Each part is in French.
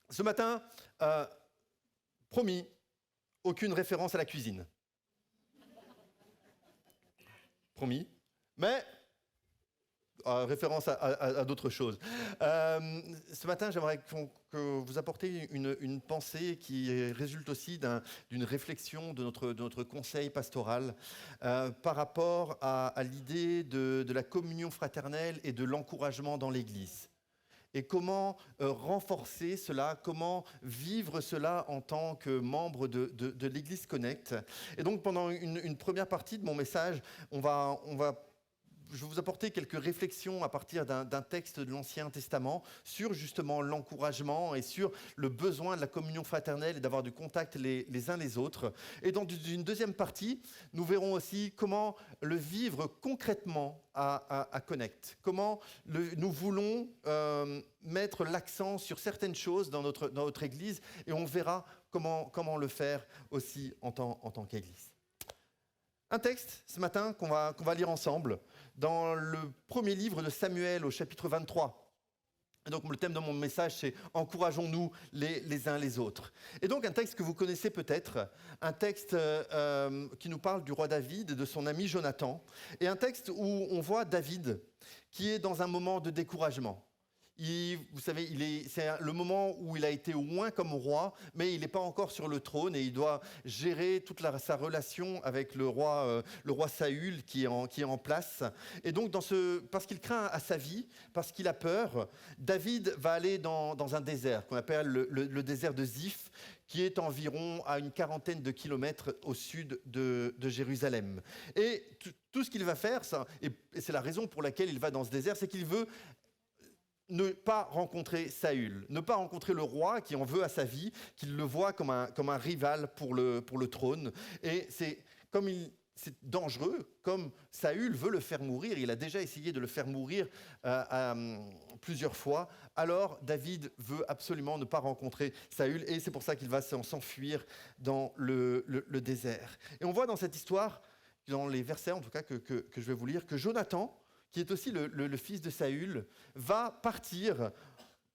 Ce matin, promis, aucune référence à la cuisine. Promis. Mais référence à d'autres choses. Ce matin, j'aimerais que vous apportiez une pensée qui résulte aussi d'une réflexion de notre conseil pastoral par rapport à l'idée de la communion fraternelle et de l'encouragement dans l'Église. Et comment renforcer cela, comment vivre cela en tant que membre de l'Église Connect. Et donc, pendant une première partie de mon message, je vais vous apporter quelques réflexions à partir d'un texte de l'Ancien Testament sur justement l'encouragement et sur le besoin de la communion fraternelle et d'avoir du contact les uns les autres. Et dans une deuxième partie, nous verrons aussi comment le vivre concrètement à Connect. Comment nous voulons mettre l'accent sur certaines choses dans notre Église et on verra comment le faire aussi en tant qu'Église. Un texte ce matin qu'on va lire ensemble dans le premier livre de Samuel au chapitre 23. Et donc le thème de mon message c'est « Encourageons-nous les uns les autres ». Et donc un texte que vous connaissez peut-être, un texte qui nous parle du roi David et de son ami Jonathan, et un texte où on voit David qui est dans un moment de découragement. Vous savez, c'est le moment où il a été au moins comme roi, mais il n'est pas encore sur le trône et il doit gérer toute sa relation avec le roi Saül qui est en place. Et donc, parce qu'il craint à sa vie, parce qu'il a peur, David va aller dans un désert qu'on appelle le désert de Ziph, qui est environ à une quarantaine de kilomètres au sud de Jérusalem. Et tout ce qu'il va faire, et c'est la raison pour laquelle il va dans ce désert, c'est qu'il veut ne pas rencontrer Saül, ne pas rencontrer le roi qui en veut à sa vie, qu'il le voit comme un rival pour le trône. Et c'est dangereux, comme Saül veut le faire mourir, il a déjà essayé de le faire mourir plusieurs fois, alors David veut absolument ne pas rencontrer Saül et c'est pour ça qu'il va s'enfuir dans le désert. Et on voit dans cette histoire, dans les versets en tout cas que je vais vous lire, que Jonathan, qui est aussi le fils de Saül, va partir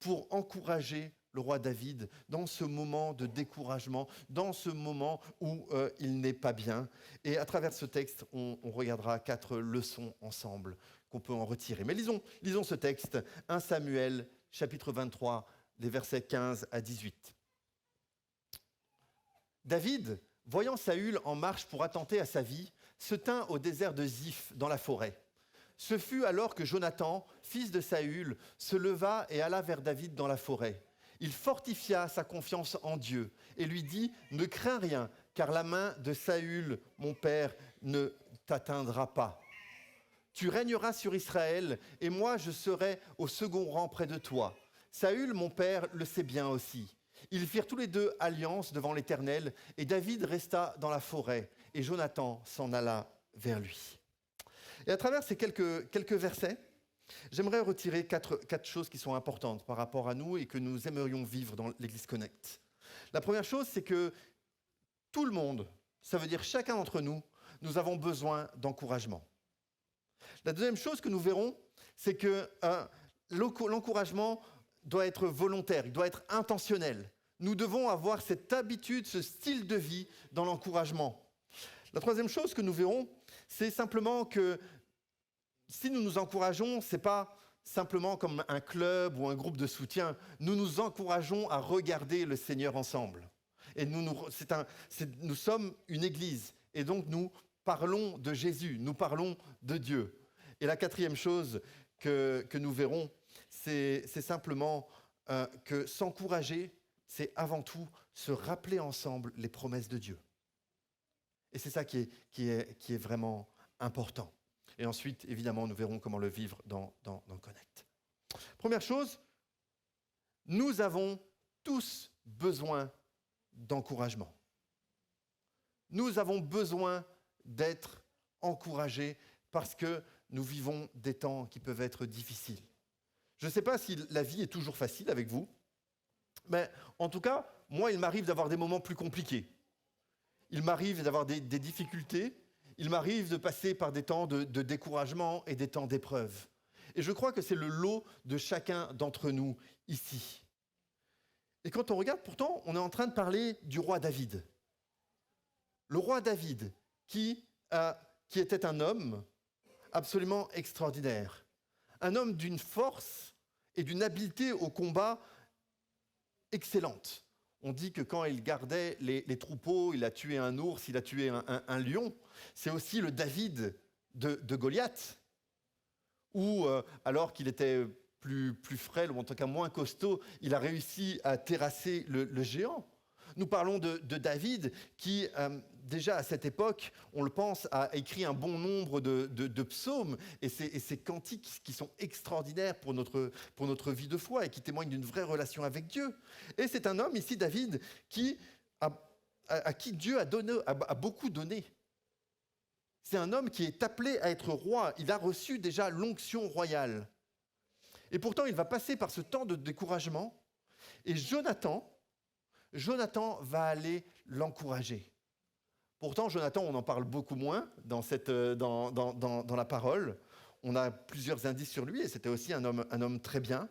pour encourager le roi David dans ce moment de découragement, dans ce moment où il n'est pas bien. Et à travers ce texte, on regardera 4 leçons ensemble qu'on peut en retirer. Mais lisons ce texte, 1 Samuel, chapitre 23, les versets 15 à 18. David, voyant Saül en marche pour attenter à sa vie, se tint au désert de Ziph, dans la forêt. Ce fut alors que Jonathan, fils de Saül, se leva et alla vers David dans la forêt. Il fortifia sa confiance en Dieu et lui dit « Ne crains rien, car la main de Saül, mon père, ne t'atteindra pas. Tu régneras sur Israël et moi je serai au second rang près de toi. Saül, mon père, le sait bien aussi. » Ils firent tous les deux alliance devant l'Éternel et David resta dans la forêt et Jonathan s'en alla vers lui. Et à travers ces quelques versets, j'aimerais retirer quatre choses qui sont importantes par rapport à nous et que nous aimerions vivre dans l'Église Connect. La première chose, c'est que tout le monde, ça veut dire chacun d'entre nous, nous avons besoin d'encouragement. La deuxième chose que nous verrons, c'est que l'encouragement doit être volontaire, il doit être intentionnel. Nous devons avoir cette habitude, ce style de vie dans l'encouragement. La troisième chose que nous verrons, c'est simplement que si nous nous encourageons, ce n'est pas simplement comme un club ou un groupe de soutien. Nous nous encourageons à regarder le Seigneur ensemble. Et nous sommes une église. Et donc nous parlons de Jésus, nous parlons de Dieu. Et la quatrième chose que nous verrons, c'est simplement que s'encourager, c'est avant tout se rappeler ensemble les promesses de Dieu. Et c'est ça qui est vraiment important. Et ensuite, évidemment, nous verrons comment le vivre dans Connect. Première chose, nous avons tous besoin d'encouragement. Nous avons besoin d'être encouragés parce que nous vivons des temps qui peuvent être difficiles. Je ne sais pas si la vie est toujours facile avec vous, mais en tout cas, moi, il m'arrive d'avoir des moments plus compliqués. Il m'arrive d'avoir des difficultés, il m'arrive de passer par des temps de découragement et des temps d'épreuve. Et je crois que c'est le lot de chacun d'entre nous ici. Et quand on regarde, pourtant, on est en train de parler du roi David. Le roi David, qui était un homme absolument extraordinaire. Un homme d'une force et d'une habileté au combat excellente. On dit que quand il gardait les troupeaux, il a tué un ours, il a tué un lion. C'est aussi le David de Goliath, où, alors qu'il était plus frêle, ou en tout cas moins costaud, il a réussi à terrasser le géant. Nous parlons de David qui, déjà à cette époque, on le pense, a écrit un bon nombre de psaumes et ces cantiques qui sont extraordinaires pour notre vie de foi et qui témoignent d'une vraie relation avec Dieu. Et c'est un homme ici, David, à qui Dieu a beaucoup donné. C'est un homme qui est appelé à être roi. Il a reçu déjà l'onction royale. Et pourtant, il va passer par ce temps de découragement. Et Jonathan va aller l'encourager. Pourtant, Jonathan, on en parle beaucoup moins dans la parole. On a plusieurs indices sur lui, et c'était aussi un homme très bien.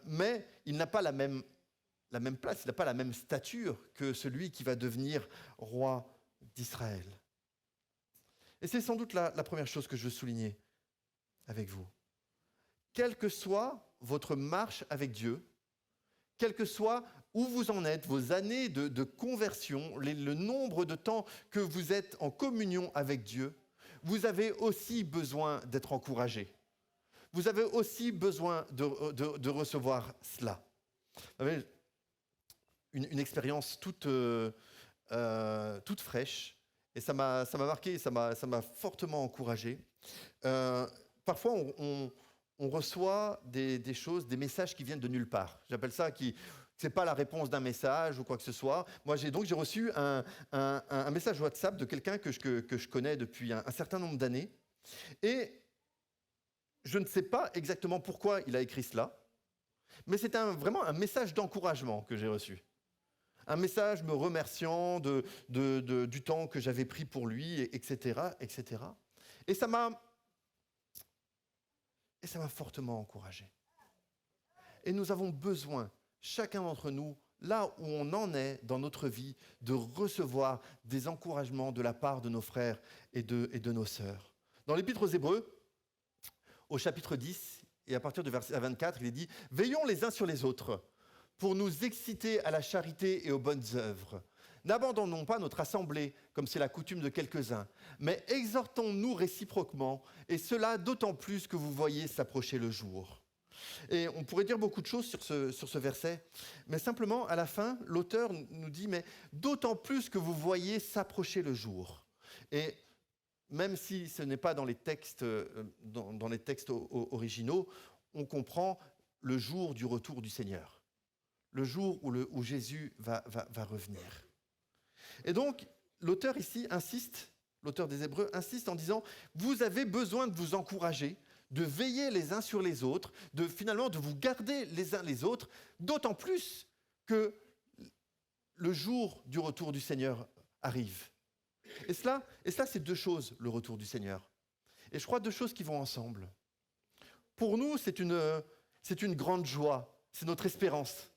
Mais il n'a pas la même place, il n'a pas la même stature que celui qui va devenir roi d'Israël. Et c'est sans doute la première chose que je veux souligner avec vous. Quelle que soit votre marche avec Dieu, quel que soit où vous en êtes, vos années de conversion, le nombre de temps que vous êtes en communion avec Dieu, vous avez aussi besoin d'être encouragé. Vous avez aussi besoin de recevoir cela. Vous savez, une expérience toute fraîche, et ça m'a marqué, ça m'a fortement encouragé. Parfois, on reçoit des choses, des messages qui viennent de nulle part. J'appelle ça c'est pas la réponse d'un message ou quoi que ce soit. Moi, j'ai reçu un message WhatsApp de quelqu'un que je connais depuis un certain nombre d'années. Et je ne sais pas exactement pourquoi il a écrit cela, mais c'est vraiment un message d'encouragement que j'ai reçu. Un message me remerciant du temps que j'avais pris pour lui, etc., etc. Et ça m'a fortement encouragé. Et nous avons besoin, chacun d'entre nous, là où on en est dans notre vie, de recevoir des encouragements de la part de nos frères et de nos sœurs. Dans l'Épître aux Hébreux, au chapitre 10, et à partir du verset 24, il est dit « Veillons les uns sur les autres, pour nous exciter à la charité et aux bonnes œuvres. N'abandonnons pas notre assemblée, comme c'est la coutume de quelques-uns, mais exhortons-nous réciproquement, et cela d'autant plus que vous voyez s'approcher le jour. » Et on pourrait dire beaucoup de choses sur ce verset, mais simplement, à la fin, l'auteur nous dit « mais d'autant plus que vous voyez s'approcher le jour ». Et même si ce n'est pas dans les textes, originaux, on comprend le jour du retour du Seigneur, le jour où Jésus va revenir. Et donc, l'auteur ici insiste, l'auteur des Hébreux insiste en disant « vous avez besoin de vous encourager, de veiller les uns sur les autres, de vous garder les uns les autres, d'autant plus que le jour du retour du Seigneur arrive. » Et cela, c'est deux choses, le retour du Seigneur. Et je crois deux choses qui vont ensemble. Pour nous, c'est une grande joie, c'est notre espérance.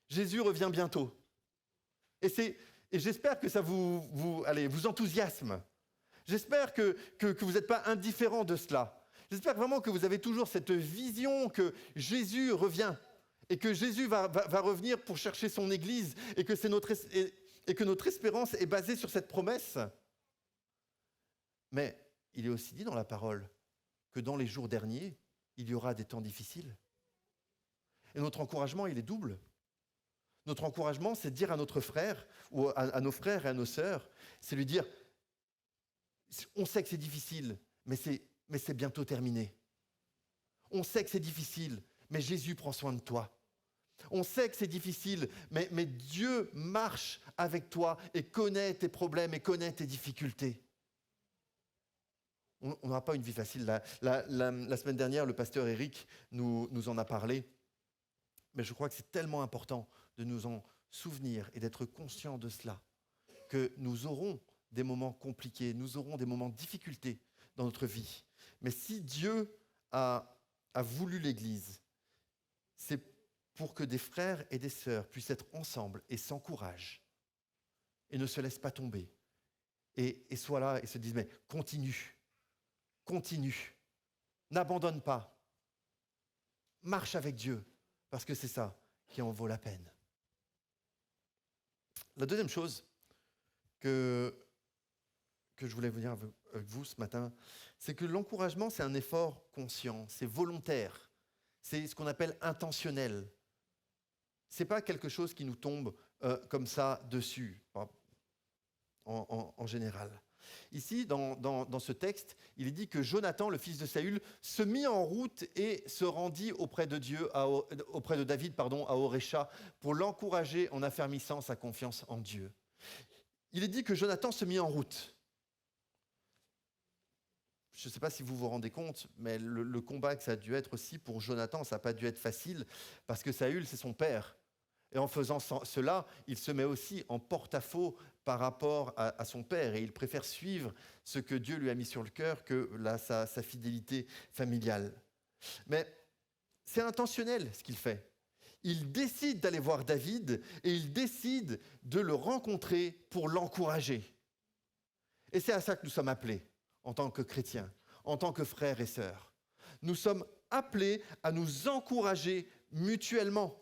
Jésus revient bientôt. Et j'espère que ça vous enthousiasme. J'espère que vous n'êtes pas indifférents de cela. J'espère vraiment que vous avez toujours cette vision que Jésus revient et que Jésus va revenir pour chercher son Église et que notre espérance est basée sur cette promesse. Mais il est aussi dit dans la parole que dans les jours derniers, il y aura des temps difficiles. Et notre encouragement, il est double. Notre encouragement, c'est de dire à notre frère, ou à nos frères et à nos sœurs, c'est lui dire, on sait que c'est difficile, mais c'est bientôt terminé. On sait que c'est difficile, mais Jésus prend soin de toi. On sait que c'est difficile, mais Dieu marche avec toi et connaît tes problèmes et connaît tes difficultés. On n'aura pas une vie facile. La semaine dernière, le pasteur Eric nous en a parlé. Mais je crois que c'est tellement important de nous en souvenir et d'être conscients de cela, que nous aurons des moments compliqués, nous aurons des moments de difficulté dans notre vie. Mais si Dieu a voulu l'Église, c'est pour que des frères et des sœurs puissent être ensemble et s'encouragent et ne se laissent pas tomber et soient là et se disent mais continue, n'abandonne pas, marche avec Dieu parce que c'est ça qui en vaut la peine. La deuxième chose que je voulais vous dire avec vous ce matin, c'est que l'encouragement, c'est un effort conscient, c'est volontaire, c'est ce qu'on appelle intentionnel. Ce n'est pas quelque chose qui nous tombe comme ça dessus, en général. Ici, dans ce texte, il est dit que Jonathan, le fils de Saül, se mit en route et se rendit auprès de David, à Horécha, pour l'encourager en affermissant sa confiance en Dieu. Il est dit que Jonathan se mit en route. Je ne sais pas si vous vous rendez compte, mais le combat que ça a dû être aussi pour Jonathan, ça n'a pas dû être facile, parce que Saül, c'est son père. Et en faisant cela, il se met aussi en porte-à-faux par rapport à son père, et il préfère suivre ce que Dieu lui a mis sur le cœur que sa fidélité familiale. Mais c'est intentionnel ce qu'il fait. Il décide d'aller voir David, et il décide de le rencontrer pour l'encourager. Et c'est à ça que nous sommes appelés. En tant que chrétiens, en tant que frères et sœurs. Nous sommes appelés à nous encourager mutuellement.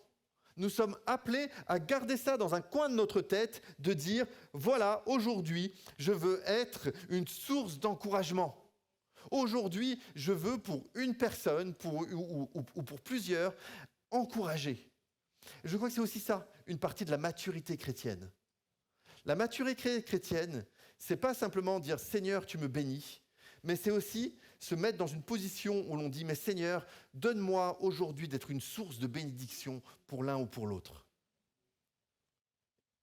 Nous sommes appelés à garder ça dans un coin de notre tête, de dire, voilà, aujourd'hui, je veux être une source d'encouragement. Aujourd'hui, je veux pour une personne ou pour plusieurs, encourager. Je crois que c'est aussi ça, une partie de la maturité chrétienne. La maturité chrétienne, c'est pas simplement dire « Seigneur, tu me bénis », mais c'est aussi se mettre dans une position où l'on dit « Mais Seigneur, donne-moi aujourd'hui d'être une source de bénédiction pour l'un ou pour l'autre ».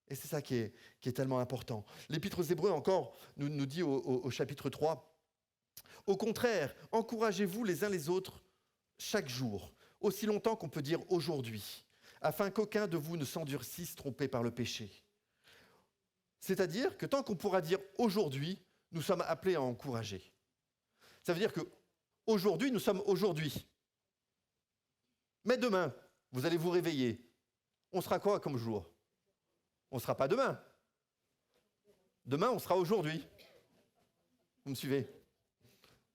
Et c'est ça qui est tellement important. L'Épître aux Hébreux encore nous dit au chapitre 3 « Au contraire, encouragez-vous les uns les autres chaque jour, aussi longtemps qu'on peut dire aujourd'hui, afin qu'aucun de vous ne s'endurcisse trompé par le péché. » C'est-à-dire que tant qu'on pourra dire « aujourd'hui », nous sommes appelés à encourager. Ça veut dire qu'aujourd'hui, nous sommes aujourd'hui. Mais demain, vous allez vous réveiller. On sera quoi comme jour? On ne sera pas demain. Demain, on sera aujourd'hui. Vous me suivez?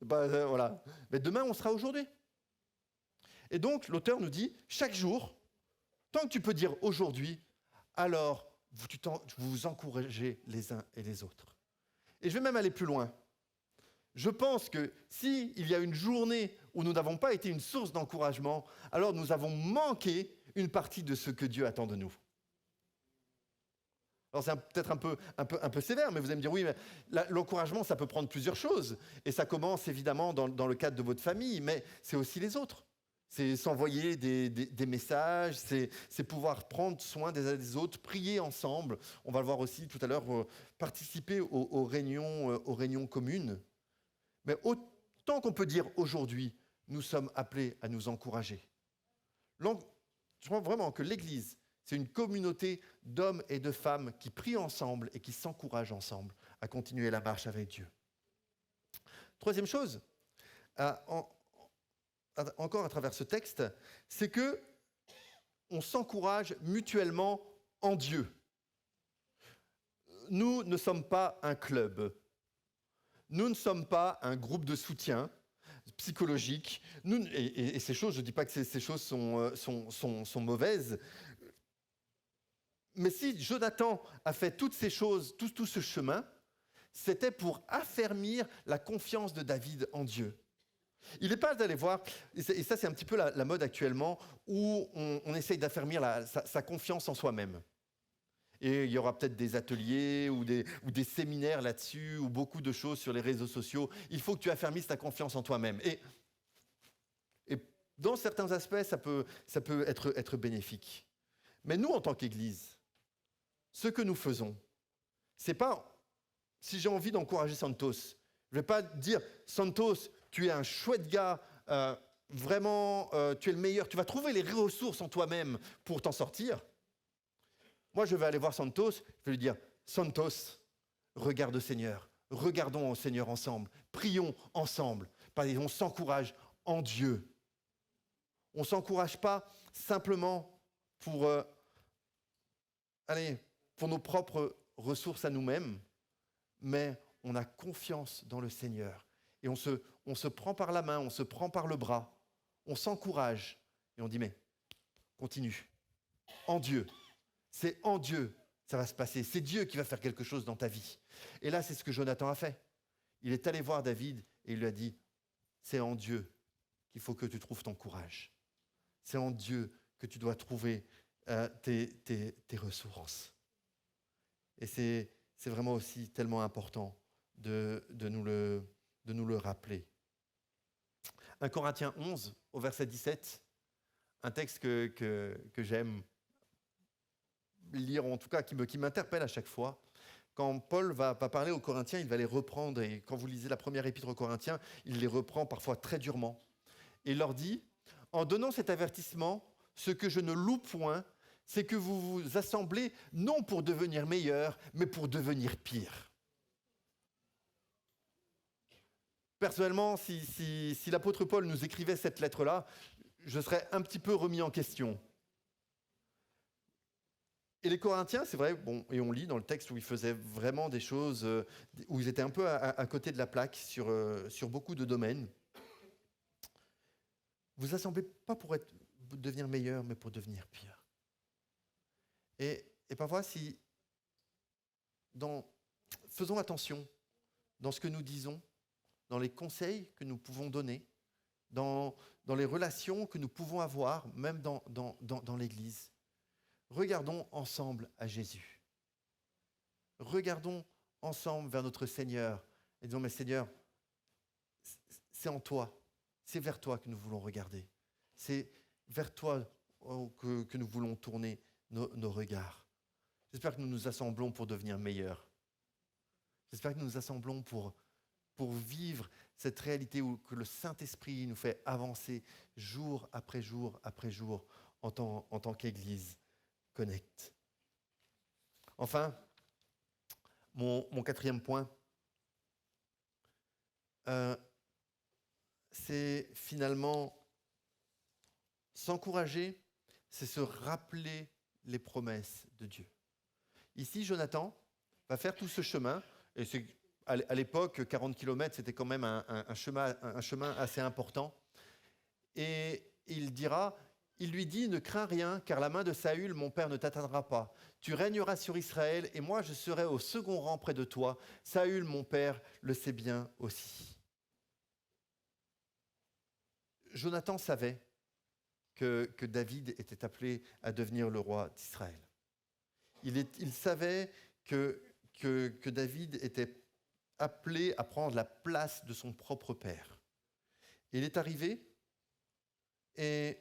Voilà. Mais demain, on sera aujourd'hui. Et donc, l'auteur nous dit, chaque jour, tant que tu peux dire aujourd'hui, alors vous vous encouragez les uns et les autres. Et je vais même aller plus loin. Je pense que s'il y a une journée où nous n'avons pas été une source d'encouragement, alors nous avons manqué une partie de ce que Dieu attend de nous. Alors c'est peut-être un peu sévère, mais vous allez me dire, oui, mais l'encouragement, ça peut prendre plusieurs choses. Et ça commence évidemment dans le cadre de votre famille, mais c'est aussi les autres. C'est s'envoyer des messages, c'est pouvoir prendre soin des uns des autres, prier ensemble. On va le voir aussi tout à l'heure, participer aux réunions communes. Mais autant qu'on peut dire aujourd'hui, nous sommes appelés à nous encourager. Je crois vraiment que l'Église, c'est une communauté d'hommes et de femmes qui prient ensemble et qui s'encouragent ensemble à continuer la marche avec Dieu. Troisième chose, encore à travers ce texte, c'est que on s'encourage mutuellement en Dieu. Nous ne sommes pas un club. Nous ne sommes pas un groupe de soutien psychologique. Et ces choses, je ne dis pas que ces choses sont mauvaises. Mais si Jonathan a fait toutes ces choses, tout ce chemin, c'était pour affermir la confiance de David en Dieu. Il n'est pas d'aller voir, et ça c'est un petit peu la mode actuellement, où on essaye d'affermir sa confiance en soi-même. Et il y aura peut-être des ateliers ou des séminaires là-dessus, ou beaucoup de choses sur les réseaux sociaux. Il faut que tu affermisses ta confiance en toi-même. Et dans certains aspects, ça peut être bénéfique. Mais nous, en tant qu'Église, ce que nous faisons, c'est pas, si j'ai envie d'encourager Santos, je ne vais pas dire, Santos, tu es un chouette gars, vraiment, tu es le meilleur, tu vas trouver les ressources en toi-même pour t'en sortir. Moi, je vais aller voir Santos, je vais lui dire, Santos, regarde au Seigneur, regardons au Seigneur ensemble, prions ensemble, on s'encourage en Dieu. On ne s'encourage pas simplement pour, pour nos propres ressources à nous-mêmes, mais on a confiance dans le Seigneur. Et on se prend par la main, on se prend par le bras, on s'encourage et on dit mais continue, en Dieu. C'est en Dieu que ça va se passer. C'est Dieu qui va faire quelque chose dans ta vie. Et là, c'est ce que Jonathan a fait. Il est allé voir David et il lui a dit c'est en Dieu qu'il faut que tu trouves ton courage. C'est en Dieu que tu dois trouver tes ressources. Et c'est vraiment aussi tellement important de nous le rappeler. 1 Corinthiens 11, au verset 17, un texte que j'aime lire, en tout cas qui m'interpelle à chaque fois. Quand Paul va parler aux Corinthiens, il va les reprendre, et quand vous lisez la première épître aux Corinthiens, il les reprend parfois très durement. Et il leur dit, en donnant cet avertissement, ce que je ne loue point, c'est que vous vous assemblez non pour devenir meilleur, mais pour devenir pire. Personnellement, si l'apôtre Paul nous écrivait cette lettre-là, je serais un petit peu remis en question. Et les Corinthiens, c'est vrai, et on lit dans le texte où ils faisaient vraiment des choses, où ils étaient un peu à côté de la plaque sur beaucoup de domaines. Vous assemblez pas pour devenir meilleur, mais pour devenir pire. Et parfois, faisons attention dans ce que nous disons, dans les conseils que nous pouvons donner, dans les relations que nous pouvons avoir, même dans l'Église. Regardons ensemble à Jésus. Regardons ensemble vers notre Seigneur et disons, mais Seigneur, c'est en toi, c'est vers toi que nous voulons regarder. C'est vers toi que nous voulons tourner nos regards. J'espère que nous nous assemblons pour devenir meilleurs. J'espère que nous nous assemblons pour vivre cette réalité que le Saint-Esprit nous fait avancer jour après jour après jour en tant qu'Église Connect. Enfin, mon quatrième point, c'est finalement s'encourager, c'est se rappeler les promesses de Dieu. Ici, Jonathan va faire tout ce chemin, et à l'époque, 40 km, c'était quand même un chemin assez important. Et il lui dit, ne crains rien, car la main de Saül, mon père, ne t'atteindra pas. Tu régneras sur Israël, et moi, je serai au second rang près de toi. Saül, mon père, le sait bien aussi. Jonathan savait que David était appelé à devenir le roi d'Israël. Il savait que David était appelé à prendre la place de son propre père. Et il est arrivé et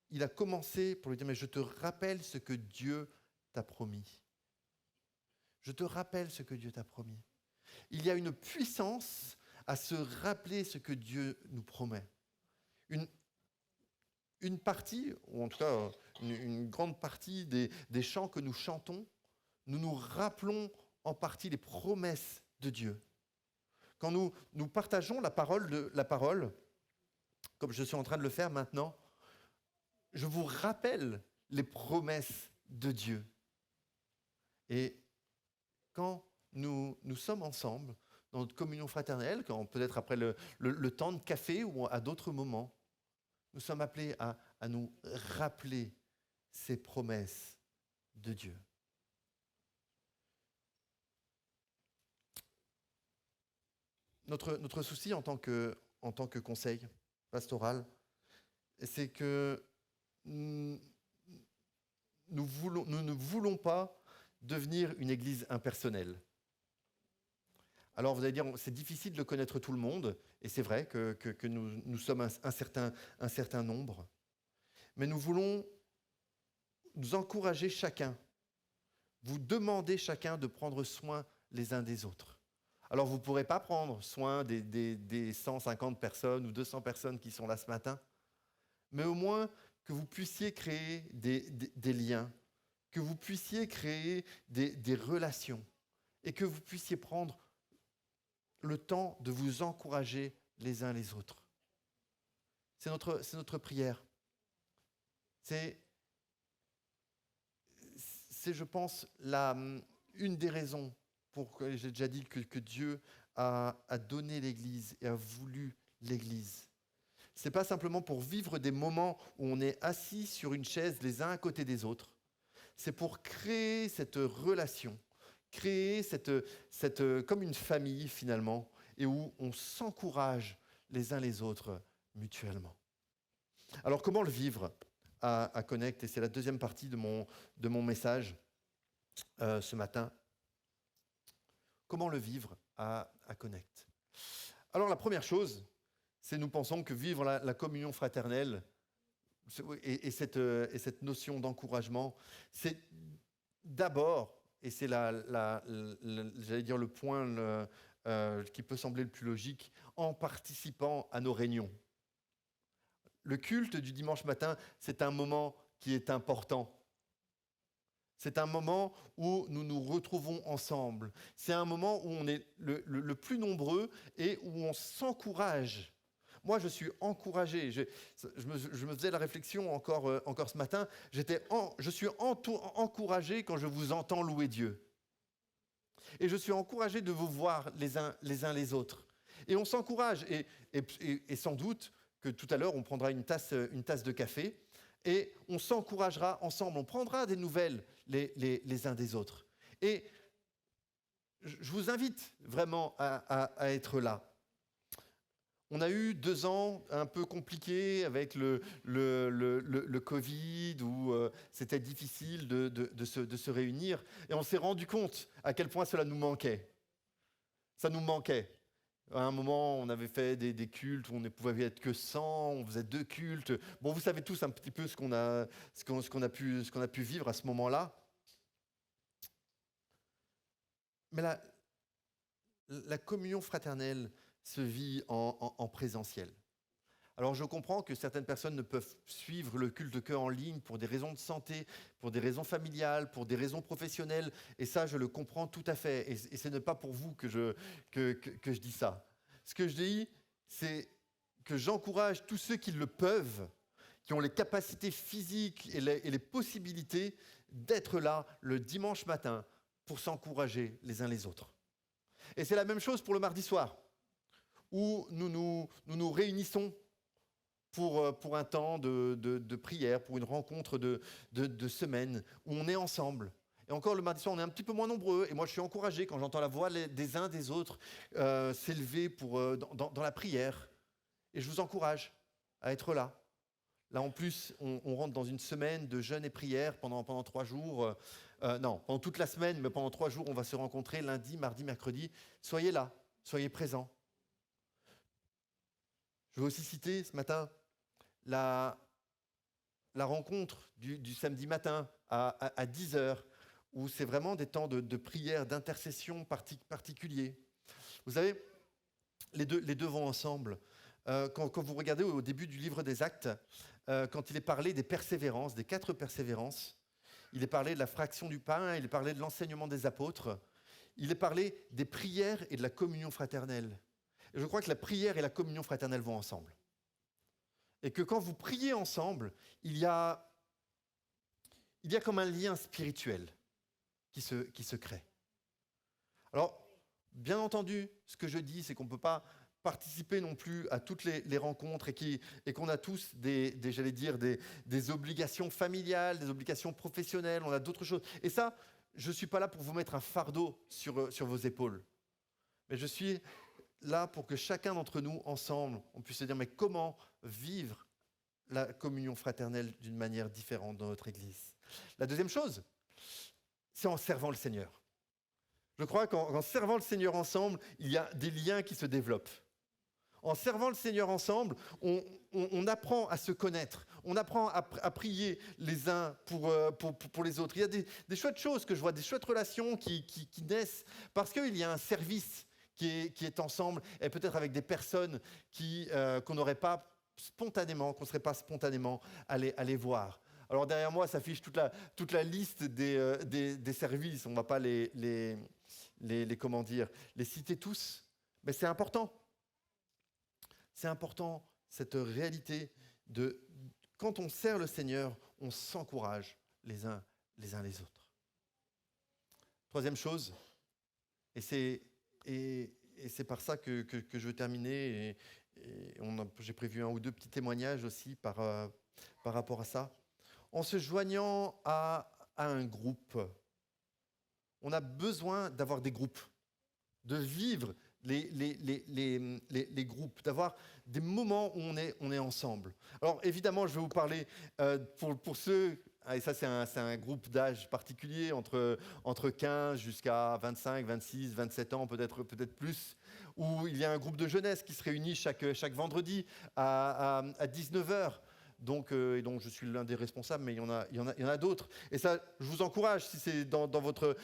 il a commencé pour lui dire, mais je te rappelle ce que Dieu t'a promis. Je te rappelle ce que Dieu t'a promis. Il y a une puissance à se rappeler ce que Dieu nous promet. Une partie, ou en tout cas une grande partie des chants que nous chantons, nous nous rappelons en partie les promesses de Dieu. Quand nous partageons la parole, comme je suis en train de le faire maintenant, je vous rappelle les promesses de Dieu. Et quand nous sommes ensemble, dans notre communion fraternelle, quand peut-être après le temps de café ou à d'autres moments, nous sommes appelés à nous rappeler ces promesses de Dieu. Notre souci en tant que conseil pastoral, c'est que nous ne voulons pas devenir une église impersonnelle. Alors vous allez dire, c'est difficile de connaître tout le monde, et c'est vrai que nous sommes un certain nombre, mais nous voulons nous encourager chacun, vous demander chacun de prendre soin les uns des autres. Alors vous ne pourrez pas prendre soin des 150 personnes ou 200 personnes qui sont là ce matin, mais au moins que vous puissiez créer des liens, que vous puissiez créer des relations, et que vous puissiez prendre le temps de vous encourager les uns les autres. c'est notre prière. C'est, je pense, une des raisons pour que j'ai déjà dit que Dieu a donné l'Église et a voulu l'Église. C'est pas simplement pour vivre des moments où on est assis sur une chaise les uns à côté des autres. C'est pour créer cette relation, créer comme une famille finalement, et où on s'encourage les uns les autres mutuellement. Alors comment le vivre à Connect? Et c'est la deuxième partie de mon message ce matin. Comment le vivre à Connect? Alors la première chose, c'est nous pensons que vivre la communion fraternelle et cette notion d'encouragement, c'est d'abord, et c'est j'allais dire le point qui peut sembler le plus logique, en participant à nos réunions. Le culte du dimanche matin, c'est un moment qui est important. C'est un moment où nous nous retrouvons ensemble. C'est un moment où on est le plus nombreux et où on s'encourage. Moi, je suis encouragé. Je me faisais la réflexion encore ce matin. Je suis encouragé quand je vous entends louer Dieu. Et je suis encouragé de vous voir les uns les autres. Et on s'encourage. Et sans doute que tout à l'heure, on prendra une tasse de café et on s'encouragera ensemble. On prendra des nouvelles les uns des autres. Et je vous invite vraiment à être là. On a eu 2 ans un peu compliqués avec le Covid, où c'était difficile de se réunir. Et on s'est rendu compte à quel point cela nous manquait. Ça nous manquait. À un moment, on avait fait des cultes où on ne pouvait être que 100, on faisait 2 cultes. Bon, vous savez tous un petit peu ce qu'on a pu vivre à ce moment-là. Mais la communion fraternelle se vit en présentiel. Alors je comprends que certaines personnes ne peuvent suivre le culte que en ligne pour des raisons de santé, pour des raisons familiales, pour des raisons professionnelles, et ça je le comprends tout à fait, et ce n'est pas pour vous que je dis ça. Ce que je dis, c'est que j'encourage tous ceux qui le peuvent, qui ont les capacités physiques et les possibilités d'être là le dimanche matin pour s'encourager les uns les autres. Et c'est la même chose pour le mardi soir, où nous nous réunissons pour un temps de prière, pour une rencontre de semaine, où on est ensemble. Et encore, le mardi soir, on est un petit peu moins nombreux, et moi je suis encouragé quand j'entends la voix des uns des autres s'élever dans la prière. Et je vous encourage à être là. Là, en plus, on rentre dans une semaine de jeûne et prière pendant 3 jours. Non, pendant toute la semaine, mais pendant 3 jours, on va se rencontrer lundi, mardi, mercredi. Soyez là, soyez présents. Je veux aussi citer ce matin la rencontre du samedi matin à 10h, où c'est vraiment des temps de prière, d'intercession particuliers. Vous savez, les deux vont ensemble. Quand vous regardez au début du livre des Actes, quand il est parlé des persévérances, des 4 persévérances, il est parlé de la fraction du pain, il est parlé de l'enseignement des apôtres, il est parlé des prières et de la communion fraternelle. Et je crois que la prière et la communion fraternelle vont ensemble. Et que quand vous priez ensemble, il y a comme un lien spirituel qui se crée. Alors, bien entendu, ce que je dis, c'est qu'on ne peut pas participer non plus à toutes les rencontres et qu'on a tous j'allais dire, des obligations familiales, des obligations professionnelles, on a d'autres choses. Et ça, je ne suis pas là pour vous mettre un fardeau sur vos épaules. Mais je suis là pour que chacun d'entre nous, ensemble, on puisse se dire, mais comment vivre la communion fraternelle d'une manière différente dans notre Église? La deuxième chose, c'est en servant le Seigneur. Je crois qu'en servant le Seigneur ensemble, il y a des liens qui se développent. En servant le Seigneur ensemble, on apprend à se connaître, on apprend à prier les uns pour les autres. Il y a des chouettes choses que je vois, des chouettes relations qui naissent parce qu'il y a un service qui est ensemble, et peut-être avec des personnes qu'on n'aurait pas spontanément, qu'on ne serait pas spontanément allé voir. Alors derrière moi s'affiche toute la liste des services, on ne va pas les citer tous, mais c'est important. C'est important, cette réalité de quand on sert le Seigneur, on s'encourage les uns les autres. Troisième chose, et c'est par ça que je veux terminer, j'ai prévu un ou deux petits témoignages aussi par rapport à ça. En se joignant à un groupe, on a besoin d'avoir des groupes, de vivre les groupes, d'avoir des moments où on est ensemble. Alors évidemment, je vais vous parler pour ceux, et ça c'est un groupe d'âge particulier, entre 15 jusqu'à 25, 26, 27 ans, peut-être plus, où il y a un groupe de jeunesse qui se réunit chaque vendredi à 19h. Et donc je suis l'un des responsables, mais il y en a d'autres. Et ça, je vous encourage, si c'est dans votre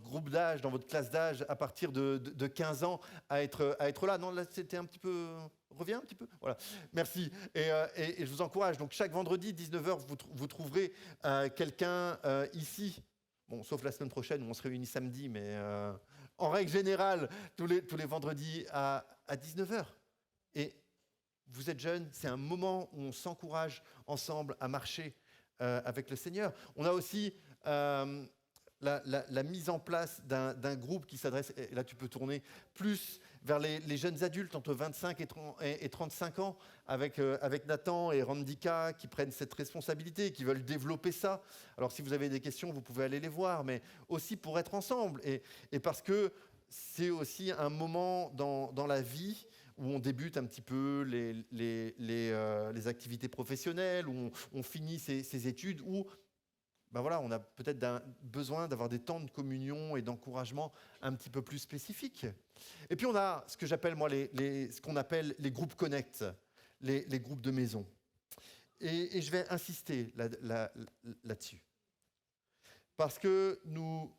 groupe d'âge, dans votre classe d'âge, à partir de 15 ans, à être là. Non, là, c'était un petit peu... Reviens un petit peu. Voilà, merci. Et je vous encourage. Donc chaque vendredi, 19h, vous trouverez quelqu'un ici. Bon, sauf la semaine prochaine, où on se réunit samedi, mais en règle générale, tous les vendredis à 19h. Et vous êtes jeunes, c'est un moment où on s'encourage ensemble à marcher avec le Seigneur. On a aussi la mise en place d'un groupe qui s'adresse, et là tu peux tourner, plus vers les jeunes adultes entre 25 et 35 ans, avec Nathan et Randika qui prennent cette responsabilité, qui veulent développer ça. Alors si vous avez des questions, vous pouvez aller les voir, mais aussi pour être ensemble, et parce que c'est aussi un moment dans la vie où on débute un petit peu les activités professionnelles, où on finit ses études, où ben voilà, on a peut-être besoin d'avoir des temps de communion et d'encouragement un petit peu plus spécifiques. Et puis on a ce que j'appelle moi ce qu'on appelle les groupes connect, les groupes de maison. Et je vais insister là-dessus. Parce que nous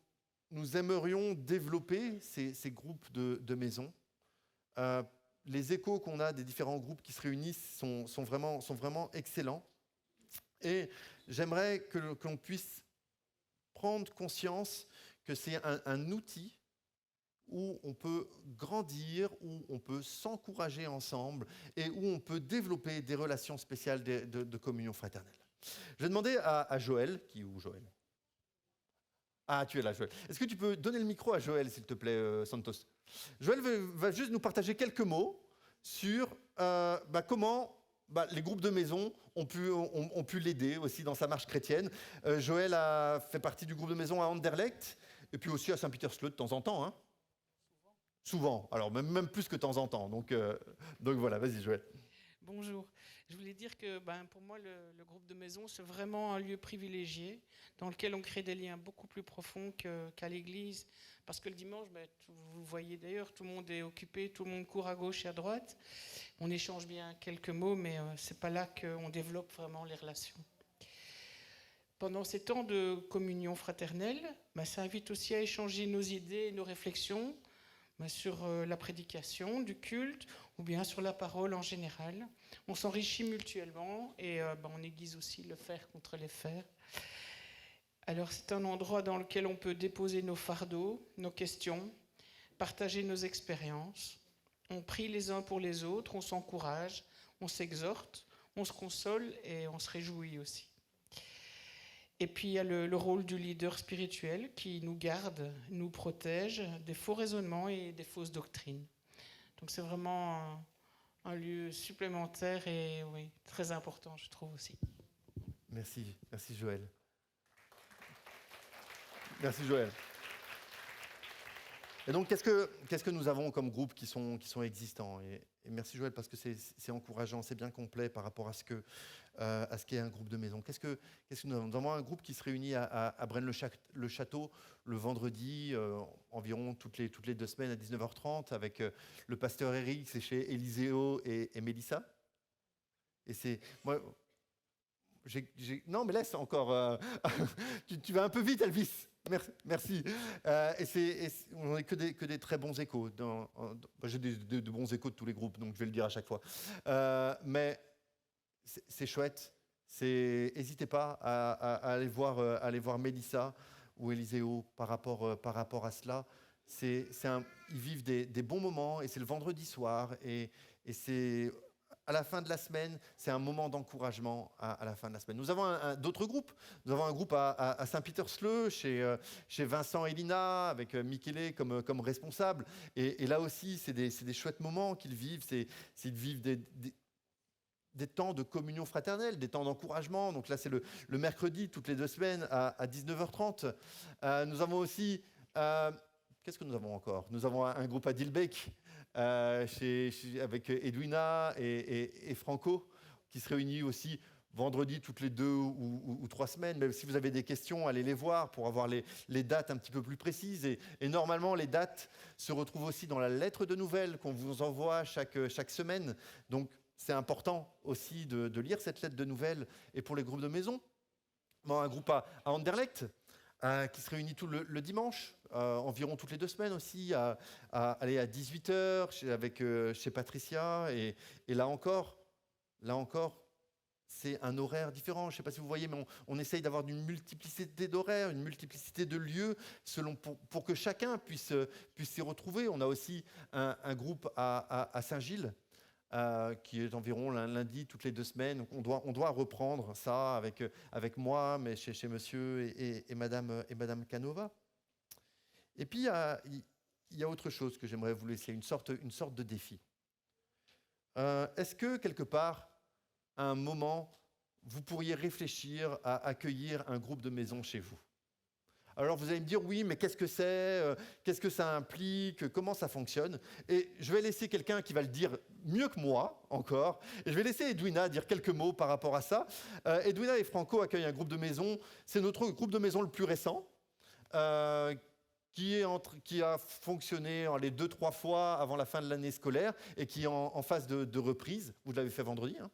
aimerions développer ces groupes de maison. Les échos qu'on a des différents groupes qui se réunissent sont vraiment excellents. Et j'aimerais que l'on puisse prendre conscience que c'est un outil où on peut grandir, où on peut s'encourager ensemble et où on peut développer des relations spéciales de communion fraternelle. Je vais demander à Joël, où Joël ? Ah, tu es là, Joël. Est-ce que tu peux donner le micro à Joël, s'il te plaît, Santos ? Joël va juste nous partager quelques mots sur comment les groupes de maison ont pu l'aider aussi dans sa marche chrétienne. Joël a fait partie du groupe de maison à Anderlecht, et puis aussi à Saint-Pietersloo de temps en temps. Hein. Souvent, alors même plus que de temps en temps. Donc voilà, vas-y Joël. Bonjour. Je voulais dire que pour moi, le groupe de maison, c'est vraiment un lieu privilégié dans lequel on crée des liens beaucoup plus profonds qu'à l'église. Parce que le dimanche, vous le voyez d'ailleurs, tout le monde est occupé, tout le monde court à gauche et à droite. On échange bien quelques mots, mais ce n'est pas là qu'on développe vraiment les relations. Pendant ces temps de communion fraternelle, ça invite aussi à échanger nos idées et nos réflexions sur la prédication, du culte, ou bien sur la parole en général. On s'enrichit mutuellement et on aiguise aussi le fer contre les fers. Alors c'est un endroit dans lequel on peut déposer nos fardeaux, nos questions, partager nos expériences. On prie les uns pour les autres, on s'encourage, on s'exhorte, on se console et on se réjouit aussi. Et puis il y a le rôle du leader spirituel qui nous garde, nous protège des faux raisonnements et des fausses doctrines. Donc c'est vraiment un lieu supplémentaire et oui, très important, je trouve aussi. Merci Joël. Merci Joël. Et donc, qu'est-ce que nous avons comme groupes qui sont existants ? Et merci Joël, parce que c'est encourageant, c'est bien complet par rapport à ce qu'est un groupe de maison. Qu'est-ce que nous avons ? Nous avons un groupe qui se réunit à Braine-le-Château le vendredi, environ toutes les 2 semaines à 19h30, avec le pasteur Eric, c'est chez Éliseo et Mélissa. Et c'est... Moi, non, mais laisse encore... tu vas un peu vite, Elvis. Merci. On n'a que des très bons échos. J'ai de bons échos de tous les groupes, donc je vais le dire à chaque fois. Mais c'est chouette. N'hésitez pas à aller voir Mélissa ou Éliseo par rapport à cela. Ils vivent des bons moments et c'est le vendredi soir et c'est à la fin de la semaine, c'est un moment d'encouragement à la fin de la semaine. Nous avons d'autres groupes. Nous avons un groupe à Saint-Petersleu, chez Vincent et Lina, avec Michele comme responsable. Et là aussi, c'est des chouettes moments qu'ils vivent. Ils vivent des temps de communion fraternelle, des temps d'encouragement. Donc là, c'est le mercredi, toutes les 2 semaines, à 19h30. Nous avons aussi... qu'est-ce que nous avons encore ? Nous avons un groupe à Dilbeek, avec Edwina et Franco, qui se réunit aussi vendredi toutes les 2 ou 3 semaines. Mais si vous avez des questions, allez les voir pour avoir les dates un petit peu plus précises. Et normalement, les dates se retrouvent aussi dans la lettre de nouvelles qu'on vous envoie chaque semaine. Donc, c'est important aussi de lire cette lettre de nouvelles. Et pour les groupes de maison, un groupe à Anderlecht, qui se réunit tout le dimanche, environ toutes les 2 semaines aussi, aller à 18h chez Patricia. Et là encore, c'est un horaire différent. Je ne sais pas si vous voyez, mais on essaye d'avoir une multiplicité d'horaires, une multiplicité de lieux, pour que chacun puisse s'y retrouver. On a aussi un groupe à Saint-Gilles, qui est environ lundi toutes les 2 semaines. Donc on doit reprendre ça avec moi, mais chez monsieur et madame Canova. Et puis il y a autre chose que j'aimerais vous laisser, une sorte de défi. Est-ce que quelque part, à un moment, vous pourriez réfléchir à accueillir un groupe de maison chez vous ? Alors vous allez me dire, oui, mais qu'est-ce que c'est ? Qu'est-ce que ça implique ? Comment ça fonctionne ? Et je vais laisser quelqu'un qui va le dire mieux que moi, encore. Et je vais laisser Edwina dire quelques mots par rapport à ça. Edwina et Franco accueillent un groupe de maison. C'est notre groupe de maison le plus récent, qui a fonctionné les 2-3 fois avant la fin de l'année scolaire et qui est en phase de reprise. Vous l'avez fait vendredi, hein ?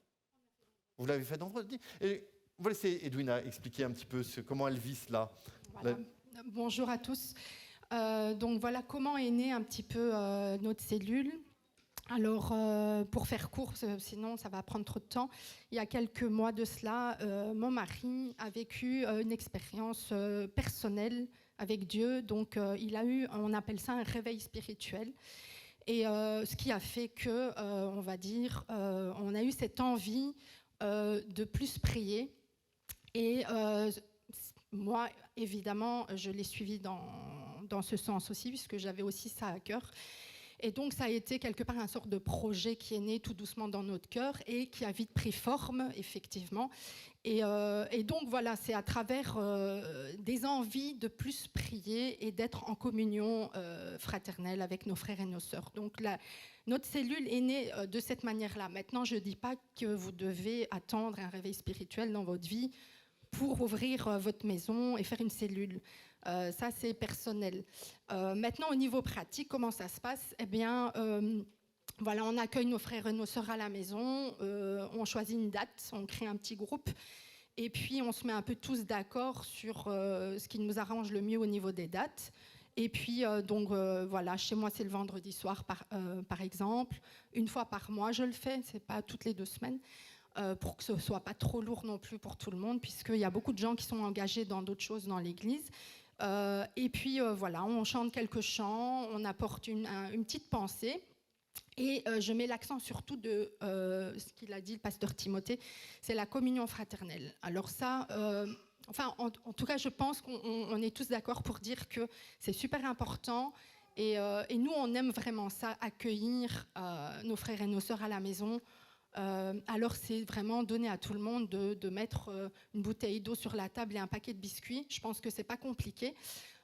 Vous l'avez fait vendredi. Et on va laisser Edwina expliquer un petit peu comment elle vit cela. Voilà. Bonjour à tous. Donc voilà comment est née un petit peu notre cellule. Alors, pour faire court, sinon ça va prendre trop de temps, il y a quelques mois de cela, mon mari a vécu une expérience personnelle avec Dieu. Donc, il a eu, on appelle ça un réveil spirituel. Et ce qui a fait que, on va dire, on a eu cette envie de plus prier. Et moi, évidemment, je l'ai suivi dans ce sens aussi, puisque j'avais aussi ça à cœur. Et donc, ça a été quelque part un sorte de projet qui est né tout doucement dans notre cœur et qui a vite pris forme, effectivement. Et donc, voilà, c'est à travers des envies de plus prier et d'être en communion fraternelle avec nos frères et nos sœurs. Donc, notre cellule est née de cette manière-là. Maintenant, je ne dis pas que vous devez attendre un réveil spirituel dans votre vie pour ouvrir votre maison et faire une cellule. Ça, c'est personnel. Maintenant, au niveau pratique, comment ça se passe ? Eh bien, voilà, on accueille nos frères et nos sœurs à la maison, on choisit une date, on crée un petit groupe, et puis on se met un peu tous d'accord sur ce qui nous arrange le mieux au niveau des dates. Et puis, voilà, chez moi, c'est le vendredi soir, par exemple. Une fois par mois, je le fais, c'est pas toutes les 2 semaines. Pour que ce ne soit pas trop lourd non plus pour tout le monde, puisqu'il y a beaucoup de gens qui sont engagés dans d'autres choses dans l'Église. Et puis, voilà, on chante quelques chants, on apporte une petite pensée. Et je mets l'accent surtout de ce qu'il a dit, le pasteur Timothée, c'est la communion fraternelle. Alors ça, en tout cas, je pense qu'on est tous d'accord pour dire que c'est super important. Et nous, on aime vraiment ça, accueillir nos frères et nos sœurs à la maison. Alors c'est vraiment donner à tout le monde de mettre une bouteille d'eau sur la table et un paquet de biscuits. Je pense que c'est pas compliqué,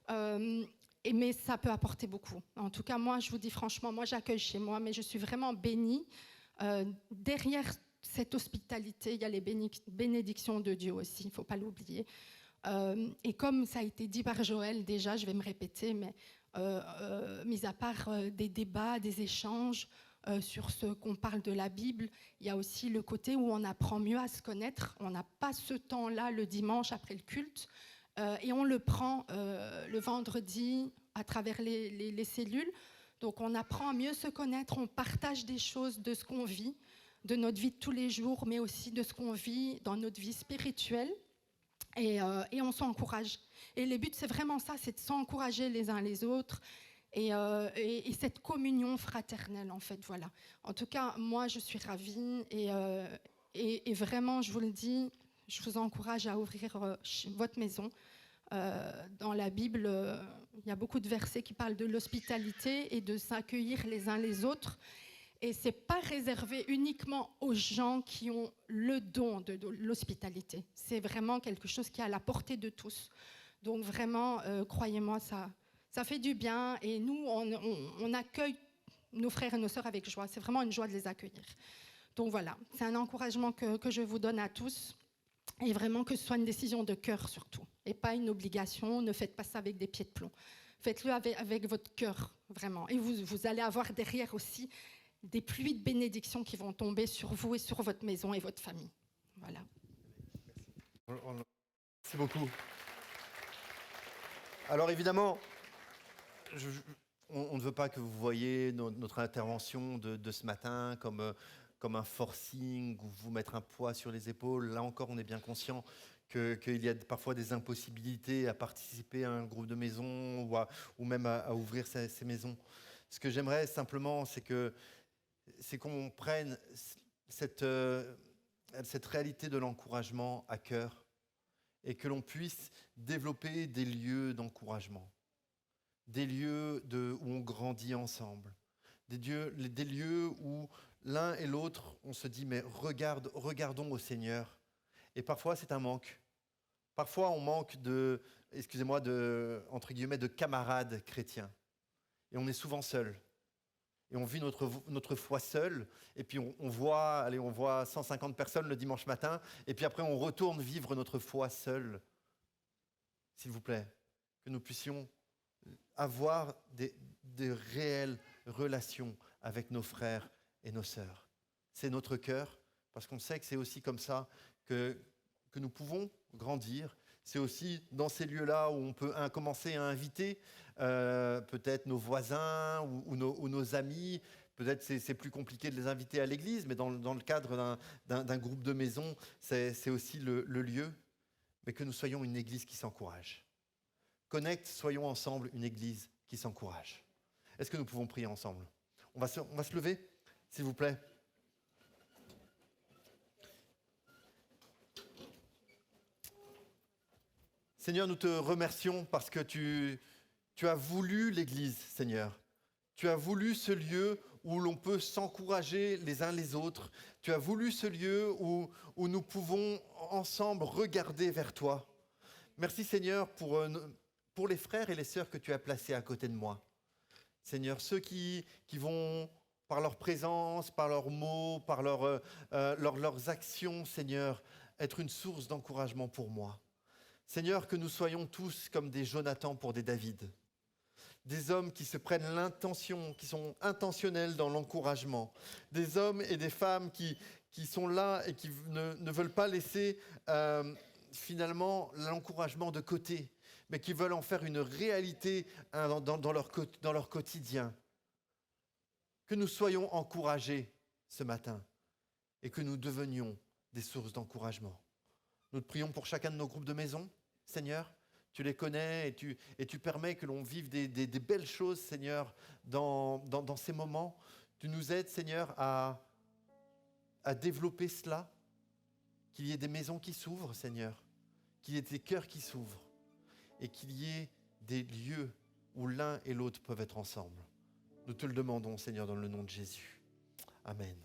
mais ça peut apporter beaucoup. En tout cas, moi, je vous dis franchement, moi j'accueille chez moi, mais je suis vraiment bénie. Derrière cette hospitalité, il y a les bénédictions de Dieu aussi, il ne faut pas l'oublier. Et comme ça a été dit par Joël déjà, je vais me répéter, mais mis à part des débats, des échanges, sur ce qu'on parle de la Bible, il y a aussi le côté où on apprend mieux à se connaître. On n'a pas ce temps-là le dimanche après le culte et on le prend le vendredi à travers les cellules. Donc on apprend à mieux se connaître, on partage des choses de ce qu'on vit, de notre vie de tous les jours, mais aussi de ce qu'on vit dans notre vie spirituelle et on s'encourage. Et le but, c'est vraiment ça, c'est de s'encourager les uns les autres. et cette communion fraternelle, en fait, voilà. En tout cas, moi, je suis ravie et vraiment, je vous le dis, je vous encourage à ouvrir votre maison. Dans la Bible, il y a beaucoup de versets qui parlent de l'hospitalité et de s'accueillir les uns les autres. Et ce n'est pas réservé uniquement aux gens qui ont le don de l'hospitalité. C'est vraiment quelque chose qui est à la portée de tous. Donc vraiment, croyez-moi, ça fait du bien. Et nous, on accueille nos frères et nos sœurs avec joie. C'est vraiment une joie de les accueillir. Donc voilà, c'est un encouragement que je vous donne à tous. Et vraiment que ce soit une décision de cœur surtout. Et pas une obligation. Ne faites pas ça avec des pieds de plomb. Faites-le avec votre cœur, vraiment. Et vous allez avoir derrière aussi des pluies de bénédictions qui vont tomber sur vous et sur votre maison et votre famille. Voilà. Merci beaucoup. Alors évidemment, on ne veut pas que vous voyiez notre intervention de ce matin comme un forcing ou vous mettre un poids sur les épaules. Là encore, on est bien conscient qu'il y a parfois des impossibilités à participer à un groupe de maison ou même à ouvrir ces maisons. Ce que j'aimerais simplement, c'est qu'on prenne cette réalité de l'encouragement à cœur et que l'on puisse développer des lieux d'encouragement, des lieux où on grandit ensemble, des lieux où l'un et l'autre, on se dit, mais regardons au Seigneur. Et parfois, c'est un manque. Parfois, on manque entre guillemets, de camarades chrétiens. Et on est souvent seul. Et on vit notre foi seul, et puis on voit 150 personnes le dimanche matin, et puis après on retourne vivre notre foi seul. S'il vous plaît, que nous puissions avoir des réelles relations avec nos frères et nos sœurs. C'est notre cœur, parce qu'on sait que c'est aussi comme ça que nous pouvons grandir. C'est aussi dans ces lieux-là où on peut commencer à inviter peut-être nos voisins ou nos amis. Peut-être c'est plus compliqué de les inviter à l'église, mais dans le cadre d'un groupe de maison, c'est aussi le lieu. Mais que nous soyons une église qui s'encourage. Connect, soyons ensemble une église qui s'encourage. Est-ce que nous pouvons prier ensemble ? On va se lever, s'il vous plaît. Seigneur, nous te remercions parce que tu as voulu l'Église, Seigneur. Tu as voulu ce lieu où l'on peut s'encourager les uns les autres. Tu as voulu ce lieu où nous pouvons ensemble regarder vers toi. Merci, Seigneur, pour les frères et les sœurs que tu as placés à côté de moi. Seigneur, ceux qui vont, par leur présence, par leurs mots, par leurs actions, Seigneur, être une source d'encouragement pour moi. Seigneur, que nous soyons tous comme des Jonathan pour des David. Des hommes qui se prennent l'intention, qui sont intentionnels dans l'encouragement. Des hommes et des femmes qui sont là et qui ne veulent pas laisser finalement l'encouragement de côté, mais qui veulent en faire une réalité dans leur quotidien. Que nous soyons encouragés ce matin et que nous devenions des sources d'encouragement. Nous te prions pour chacun de nos groupes de maison, Seigneur. Tu les connais et tu permets que l'on vive des belles choses, Seigneur, dans ces moments. Tu nous aides, Seigneur, à développer cela, qu'il y ait des maisons qui s'ouvrent, Seigneur, qu'il y ait des cœurs qui s'ouvrent et qu'il y ait des lieux où l'un et l'autre peuvent être ensemble. Nous te le demandons, Seigneur, dans le nom de Jésus. Amen.